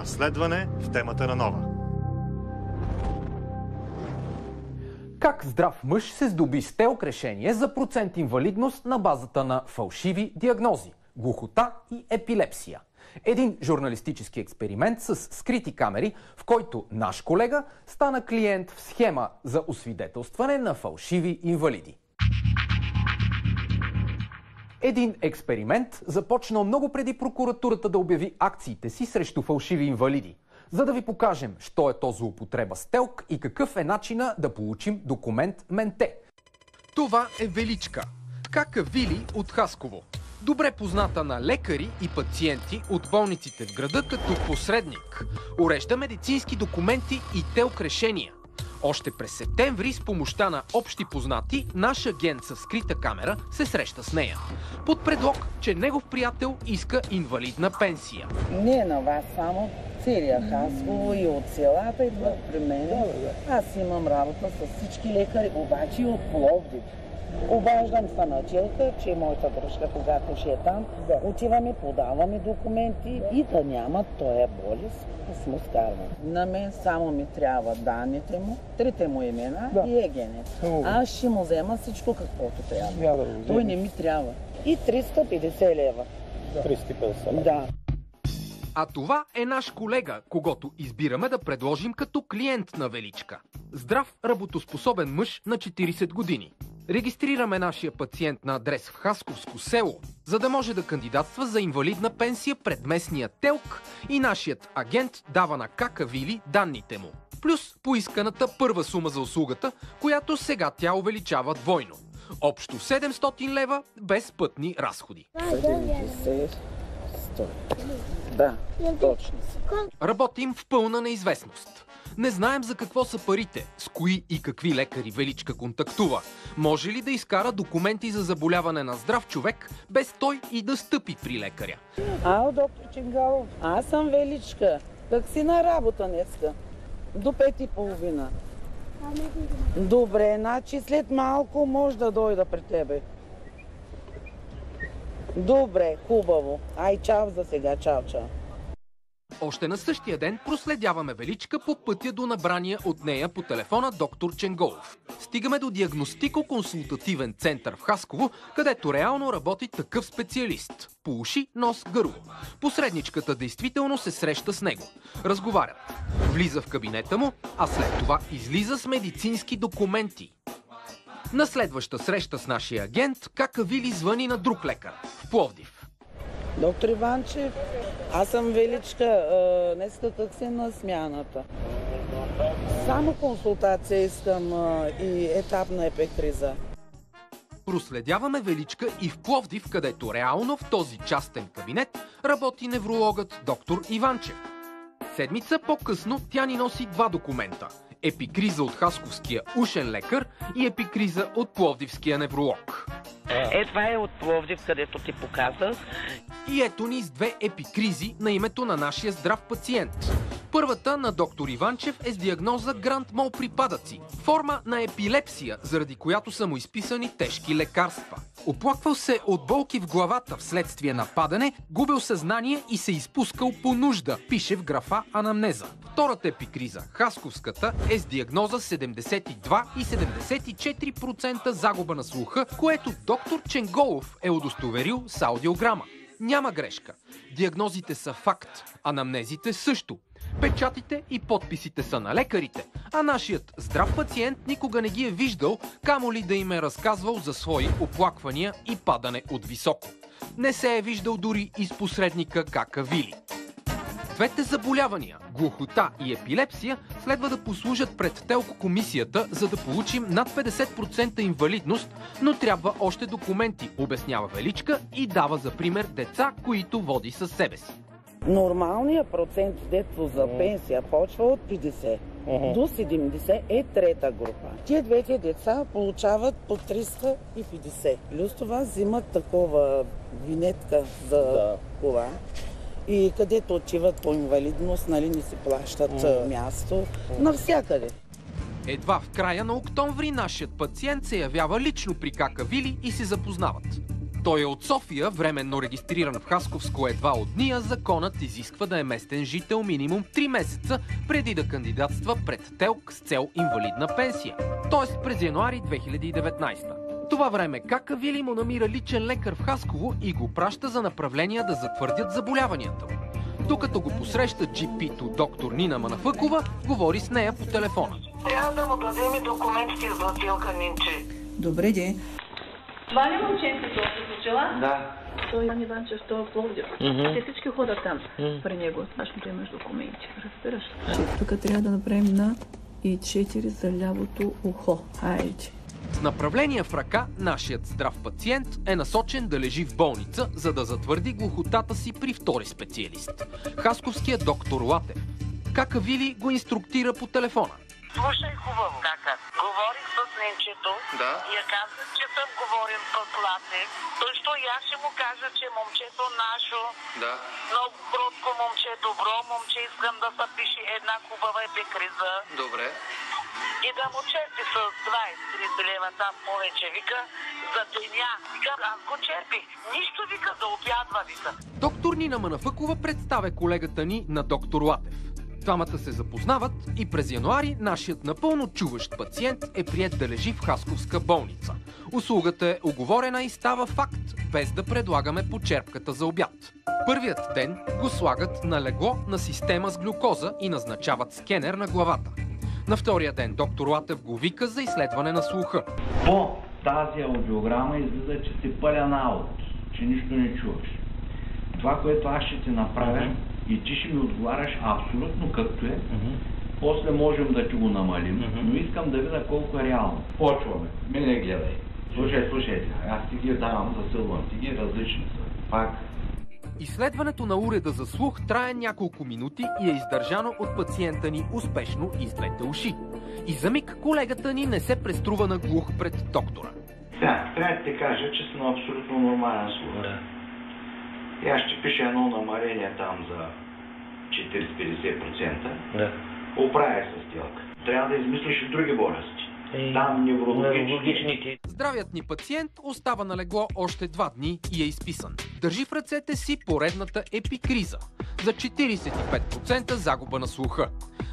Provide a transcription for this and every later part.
разследване в темата на Нова. Как здрав мъж се здоби с ТЕЛК решение за процент инвалидност на базата на фалшиви диагнози – глухота и епилепсия. Един журналистически експеримент с скрити камери, в който наш колега стана клиент в схема за освидетелстване на фалшиви инвалиди. Един експеримент започнал много преди прокуратурата да обяви акциите си срещу фалшиви инвалиди. За да ви покажем, що е то злоупотреба с ТЕЛК и какъв е начина да получим документ Менте. Това е Величка, кака Вили от Хасково. Добре позната на лекари и пациенти от болниците в града като посредник. Урежда медицински документи и ТЕЛК решения. Още през септември с помощта на общи познати, наш агент със скрита камера се среща с нея. Под предлог, че негов приятел иска инвалидна пенсия. Не на вас само, целия Хасково и от селата идват при мен. Аз имам работа с всички лекари, обаче и от Пловдив. Обаждам се началка, че моята дружка, когато ще е там, отиваме, подаваме документи и да няма тоя болест, да сме скарват. На мен само ми трябва данните му, трите му имена и егенец. Аз ще му взема всичко каквото трябва. Той не ми трябва. И 350 лева. 350? Да. А това е наш колега, когото избираме да предложим като клиент на Величка. Здрав, работоспособен мъж на 40 години. Регистрираме нашия пациент на адрес в Хасковско село, за да може да кандидатства за инвалидна пенсия пред местния ТЕЛК и нашият агент дава на кака Вили данните му. Плюс поисканата първа сума за услугата, която сега тя увеличава двойно. Общо 700 лева без пътни разходи. 70, 100. Да, точно. Работим в пълна неизвестност. Не знаем за какво са парите, с кои и какви лекари Величка контактува. Може ли да изкара документи за заболяване на здрав човек, без той и да стъпи при лекаря? Ало, доктор Ченгалов, аз съм Величка. Как си на работа днеска? До 5:30. Добре, значи след малко може да дойда при тебе. Добре, хубаво. Ай, чао за сега, чао. Още на същия ден проследяваме Величка по пътя до набрания от нея по телефона доктор Ченголов. Стигаме до диагностико-консултативен център в Хасково, където реално работи такъв специалист. По уши, нос, гърло. Посредничката действително се среща с него. Разговарят. Влиза в кабинета му, а след това излиза с медицински документи. На следваща среща с нашия агент, кака Вили звъни на друг лекар в Пловдив. Доктор Иванчев, аз съм Величка. Днеска как си на смяната? Само консултация искам и етапна епикриза. Проследяваме Величка и в Пловдив, където реално в този частен кабинет работи неврологът доктор Иванчев. Седмица по-късно тя ни носи два документа. Епикриза от хасковския ушен лекар и епикриза от пловдивския невролог. Това е от Пловдив, където ти показах. И ето ни с две епикризи на името на нашия здрав пациент. Първата на доктор Иванчев е с диагноза гранд мол припадъци, форма на епилепсия, заради която са му изписани тежки лекарства. Оплаквал се от болки в главата вследствие на падане, губил съзнание и се изпускал по нужда, пише в графа анамнеза. Втората епикриза, хасковската, е с диагноза 72 и 74% загуба на слуха, което доктор Ченголов е удостоверил с аудиограма. Няма грешка. Диагнозите са факт, анамнезите също. Печатите и подписите са на лекарите, а нашият здрав пациент никога не ги е виждал, камо ли да им е разказвал за свои оплаквания и падане от високо. Не се е виждал дори и с посредника кака Вили. Двете заболявания, глухота и епилепсия, следва да послужат пред ТЕЛК комисията, за да получим над 50% инвалидност, но трябва още документи, обяснява Величка и дава за пример деца, които води със себе си. Нормалният процент в детство за пенсия почва от 50 до 70 е трета група. Тия двете деца получават по 350. Плюс това взимат такова винетка за кола. И където отиват по инвалидност, нали, не си плащат място навсякъде. Едва в края на октомври нашият пациент се явява лично при кака Вили и се запознават. Той е от София, временно регистриран в Хасковско едва от дни, а законът изисква да е местен жител минимум 3 месеца преди да кандидатства пред ТЕЛК с цел инвалидна пенсия. Тоест през януари 2019. Това време Кака Вили му намира личен лекар в Хасково и го праща за направления да затвърдят заболяванията му. Докато го посреща GP-то доктор Нина Манафъкова, говори с нея по телефона. Трябва да му дадем и документите за Тилка Нинче. Добре, де. Това ли момченцето се случила? Да. Той Иван Иванчев, той е Пловдив. Те всички ходят там при него. Значно да имаш документи. Разбираш? Тук трябва да направим на и 4 за лявото ухо. Хайде. С направление в ръка, нашият здрав пациент е насочен да лежи в болница, за да затвърди глухотата си при втори специалист. Хасковският доктор Латев. Кака Вили го инструктира по телефона. Слушай хубаво, Кака. Говорих с Ненчето и я казах, че съм говорил с Латев. Той що и аз ще му кажа, че момчето нашо, много кротко момче, добро момче, искам да се пише една хубава епикриза. Добре. И да му черпи с 20-30 лева там повече, вика, за деня. Вика, аз го черпих. Нищо, вика, да обядва, вика. Доктор Нина Манафъкова представя колегата ни на доктор Латев. Двамата се запознават и през януари нашият напълно чуващ пациент е приет да лежи в Хасковска болница. Услугата е уговорена и става факт, без да предлагаме почерпката за обяд. Първият ден го слагат на легло на система с глюкоза и назначават скенер на главата. На втория ден доктор Латев го вика за изследване на слуха. По тази аудиограма излиза, че си пълен аут, че нищо не чуваш. Това, което аз ще ти направя, и ти ще ми отговаряш абсолютно както е, после можем да ти го намалим, но искам да видя колко е реално. Почваме. Мене гледай. Слушайте, аз ти ги давам, засилвам, ти ги различни са. Пак. Изследването на уреда за слух трае няколко минути и е издържано от пациента ни успешно и с двете уши. И за миг колегата ни не се преструва на глух пред доктора. Да, трябва да ти кажа, че съм абсолютно нормален слух. И аз ще пиша едно намаление там за 40-50%. Оправя с Тилка. Трябва да измислиш и други болести. Там неврологични. Здравият ни пациент остава на легло още 2 дни и е изписан. Държи в ръцете си поредната епикриза за 45% загуба на слуха.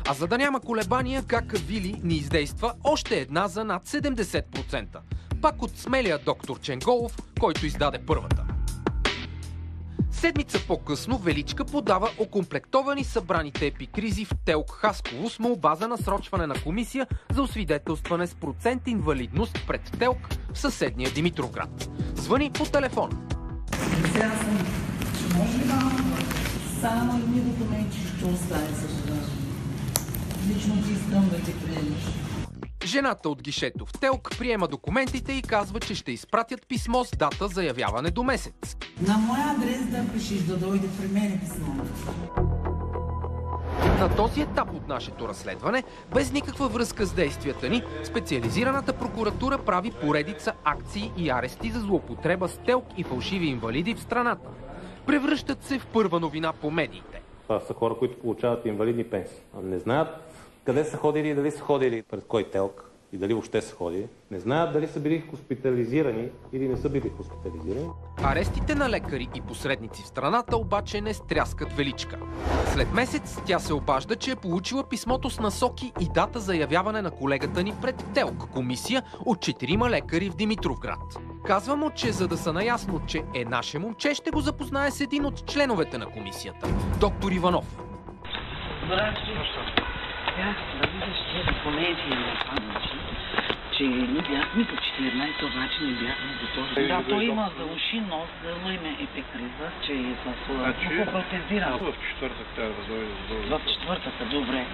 А за да няма колебания, Кака Вили ни издейства още една за над 70%. Пак от смелия доктор Ченголов, който издаде първата. Седмица по-късно Величка подава окомплектовани събраните епикризи в ТЕЛК Хасково с молба за насрочване на комисия за освидетелстване с процент инвалидност пред ТЕЛК в съседния Димитровград. Звъни по телефона. Сега съм. Ще може ли само едни документи ще оставя съжалявам. Лично ти искам да те приемеш. Жената от гишето в ТЕЛК приема документите и казва, че ще изпратят писмо с дата за явяване до месец. На моя адрес да пишеш да дойде при мен писмо. На този етап от нашето разследване, без никаква връзка с действията ни, специализираната прокуратура прави поредица акции и арести за злоупотреба с ТЕЛК и фалшиви инвалиди в страната. Превръщат се в първа новина по медиите. Това са хора, които получават инвалидни пенсии. Не знаят къде са ходили и дали са ходили пред кой ТЕЛК и дали въобще са ходили. Не знаят дали са били хоспитализирани или не са били хоспитализирани. Арестите на лекари и посредници в страната обаче не стряскат Величка. След месец тя се обажда, че е получила писмото с насоки и дата за явяване на колегата ни пред ТЕЛК комисия от 4 лекари в Димитровград. Казва му, че за да са наясно, че е наше момче, ще го запознае с един от членовете на комисията, доктор Иванов. Да видиш тези документи на памети, че ние бяхме до 14, обаче не бяхме готови. Да, той има за уши, нос, гърло име епикриза, че е с протезиран. В четвъртък трябва да дойде. В четвъртъка, добре.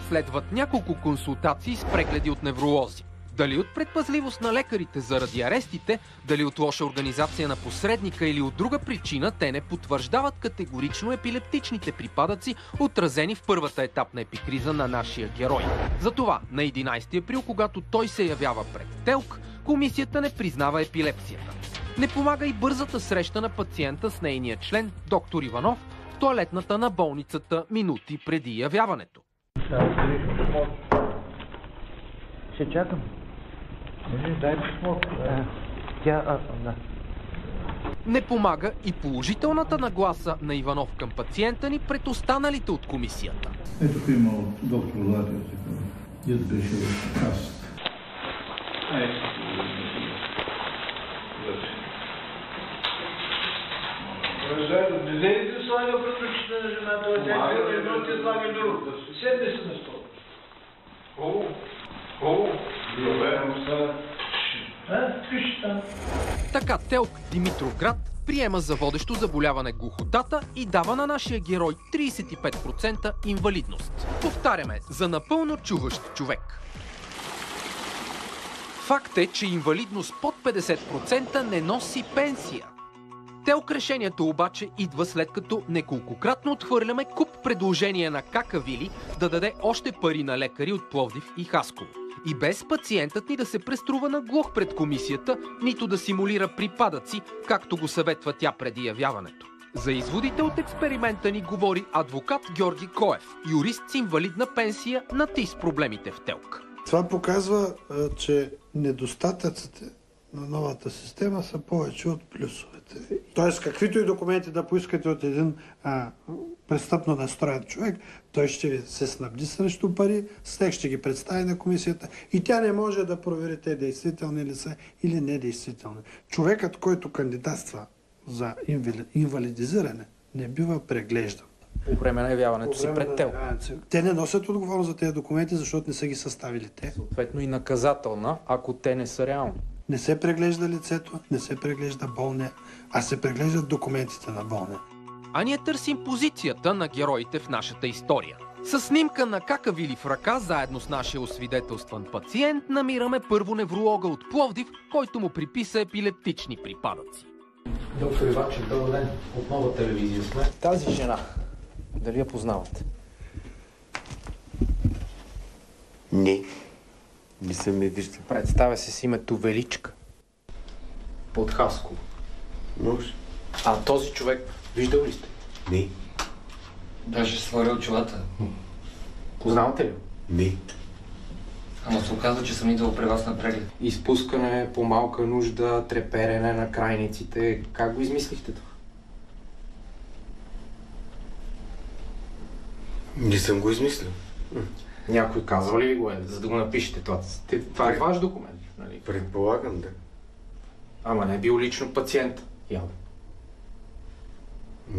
Следват няколко консултации с прегледи от невролози. Дали от предпазливост на лекарите заради арестите, дали от лоша организация на посредника или от друга причина, те не потвърждават категорично епилептичните припадъци, отразени в първата етапна епикриза на нашия герой. Затова на 11 април, когато той се явява пред ТЕЛК, комисията не признава епилепсията. Не помага и бързата среща на пациента с нейния член, доктор Иванов, в тоалетната на болницата минути преди явяването. Ще чакам. Дай писмо. Да. Не помага и положителната нагласа на Иванов към пациента ни пред останалите от комисията. Ето има от доктор Ладев, дед беше в касата. Не се слага пред очите на жената, тя едно ти слага друго. Седне се на стол. Така ТЕЛК Димитровград приема за водещо заболяване глухотата и дава на нашия герой 35% инвалидност. Повтаряме, за напълно чуващ човек. Факт е, че инвалидност под 50% не носи пенсия. ТЕЛК решението обаче идва след като неколкократно отхвърляме куп предложения на Какавили да даде още пари на лекари от Пловдив и Хасково. И без пациентът ни да се преструва на глух пред комисията, нито да симулира припадъци, както го съветва тя преди явяването. За изводите от експеримента ни говори адвокат Георги Коев, юрист с инвалидна пенсия на ТИС проблемите в ТЕЛК. Това показва, че недостатъците на новата система са повече от плюсовете. Тоест, каквито и документи да поискате от един престъпно настроен човек, той ще се снабди срещу пари, с тях ще ги представи на комисията и тя не може да провери те действителни ли са или недействителни. Човекът, който кандидатства за инвалидизиране, не бива преглеждан. По време на явяването си пред ТЕЛК. Те не носят отговорност за тези документи, защото не са ги съставили те. Съответно и наказателна, ако те не са реални. Не се преглежда лицето, не се преглежда болния, а се преглеждат документите на болния. А ние търсим позицията на героите в нашата история. С снимка на Какавили в ръка, заедно с нашия освидетелстван пациент, намираме първо невролога от Пловдив, който му приписа епилептични припадъци. Доктор Иванчев, добър ден. От Нова телевизия сме. Тази жена, дали я познавате? Не съм я виждал. Представя се с името Величка. От Хасково. Може. А този човек, виждал ли сте? Не. Даже сваля очилата. Познавате ли? Не. Ама се оказва, че съм идвал при вас на преглед. Изпускане по малка нужда, треперене на крайниците. Как го измислихте това? Не съм го измислил. Някой казва ли го е, за да го напишете това? Това е ваш документ, нали? Предполагам, да. Ама не е бил лично пациент. Явно.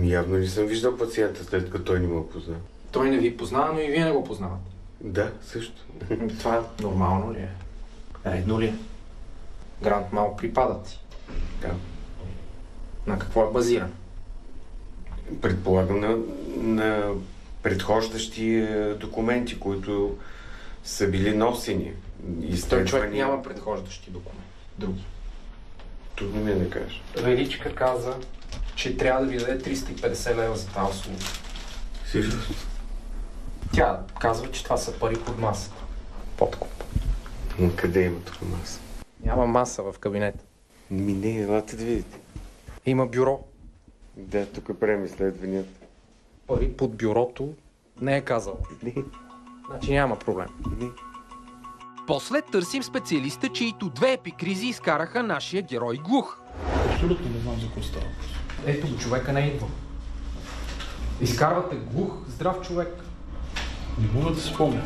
Явно не съм виждал пациента, след като той не ме познава. Той не ви познава, но и вие не го познавате. Да, също. Това нормално ли е? Редно ли е? Грант мал припадъци. Да. На какво е базиран? Предполагам на предхождащи документи, които са били носени. Той човек няма предхождащи документи. Други. Трудно ми е да кажеш. Величка каза, че трябва да ви даде 350 лева за тази услуга. Сериозно? Тя казва, че това са пари под масата. Подкуп. Но къде има тук маса? Няма маса в кабинета. Не, елате да видите. Има бюро. Да, тук правим изследванията. Пари под бюрото не е казал. Не. Значи няма проблем. Не. После търсим специалиста, чието две епикризи изкараха нашия герой глух. Абсолютно не знам за какво става. Ето го, човека не идва. Изкарвате глух, здрав човек. Не мога да се спомня.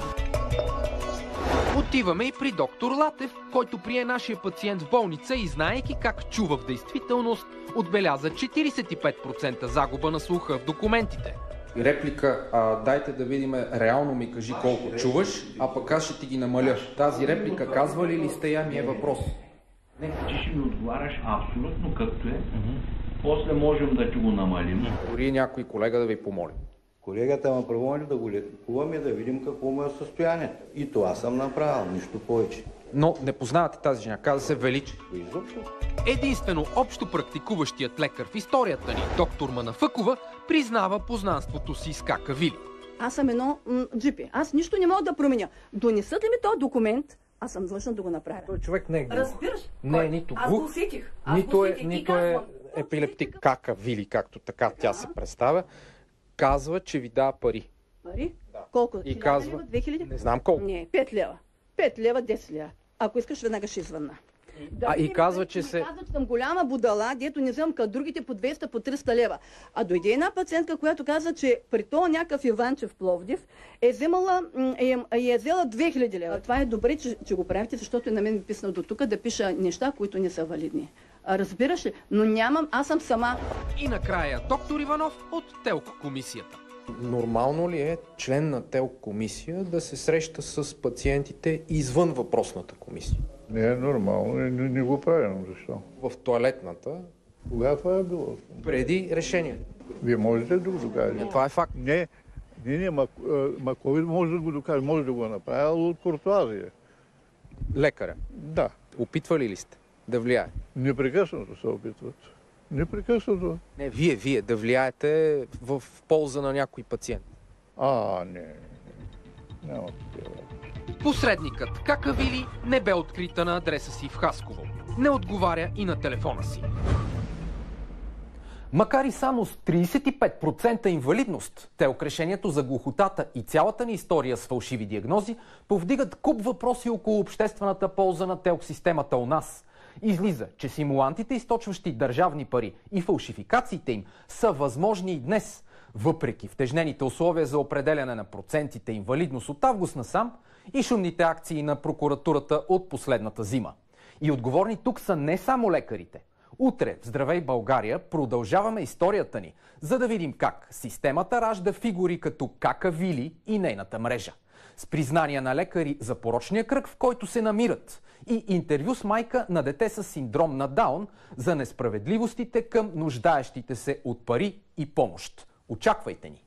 Отиваме и при доктор Латев, който прие нашия пациент в болница и знаейки как чува в действителност, отбеляза 45% загуба на слуха в документите. Реплика, дайте да видим, реално ми кажи колко чуваш, а пък аз ще ти ги намаля. Тази реплика казва ли сте я, ми е въпрос. Не, ти ще ми отговаряш абсолютно както е. После можем да ти го намалим. Дори някой колега да ви помоли. Колегата ме помоли да го лекуваме, да видим какво му е състоянието. И това съм направил, нищо повече. Но не познавате тази жена, каза се Величка. Единствено общо практикуващият лекар в историята ни, доктор Манафъкова, признава познанството си с Какавили. Аз съм едно джипи. Аз нищо не мога да променя. Донесат ли ми този документ, аз съм длъжна да го направя. Той човек не е глух. Разбираш? Не е нито глух, аз го усетих. нито е епилептик. Какавили, както така тя се представя. Казва, че ви дава пари. Пари? Да. Колко? И казва, 2000? Не знам колко. Не, 5 лева. 5 лева, 10 лева. Ако искаш, веднага ще извънна. И казва, че се... Казва, че съм голяма будала, дето не вземам като другите по 200, по 300 лева. А дойде една пациентка, която каза, че при този някакъв Иванчев Пловдив е взела 2000 лева. Това е добре, че го правите, защото на мен ми писна до тук да пиша неща, които не са валидни. Разбираш ли? Но нямам, аз съм сама. И накрая доктор Иванов от ТЕЛК комисията. Нормално ли е член на ТЕЛК комисия да се среща с пациентите извън въпросната комисия? Не е нормално, не го правим. Защо? В тоалетната? Кога това е било? Преди решение. Вие можете да го докажете? Това е факт. Не, COVID може да го докаже, може да го направи от куртуазия. Лекаря? Да. Опитвали ли сте да влияе? Непрекъснато се опитват. Непрекъснато. Не, вие да влияете в полза на някой пациент. Не. Няма такива. Посредникът Какавили не бе открита на адреса си в Хасково. Не отговаря и на телефона си. Макар и само с 35% инвалидност, ТЕЛК решението за глухотата и цялата ни история с фалшиви диагнози повдигат куп въпроси около обществената полза на ТЕЛК системата у нас. Излиза, че симулантите, източващи държавни пари и фалшификациите им, са възможни и днес, въпреки втежнените условия за определяне на процентите инвалидност от август насам и шумните акции на прокуратурата от последната зима. И отговорни тук са не само лекарите. Утре в Здравей България продължаваме историята ни, за да видим как системата ражда фигури като Какавили и нейната мрежа. С признания на лекари за порочния кръг, в който се намират, и интервю с майка на дете с синдром на Даун за несправедливостите към нуждаещите се от пари и помощ. Очаквайте ни!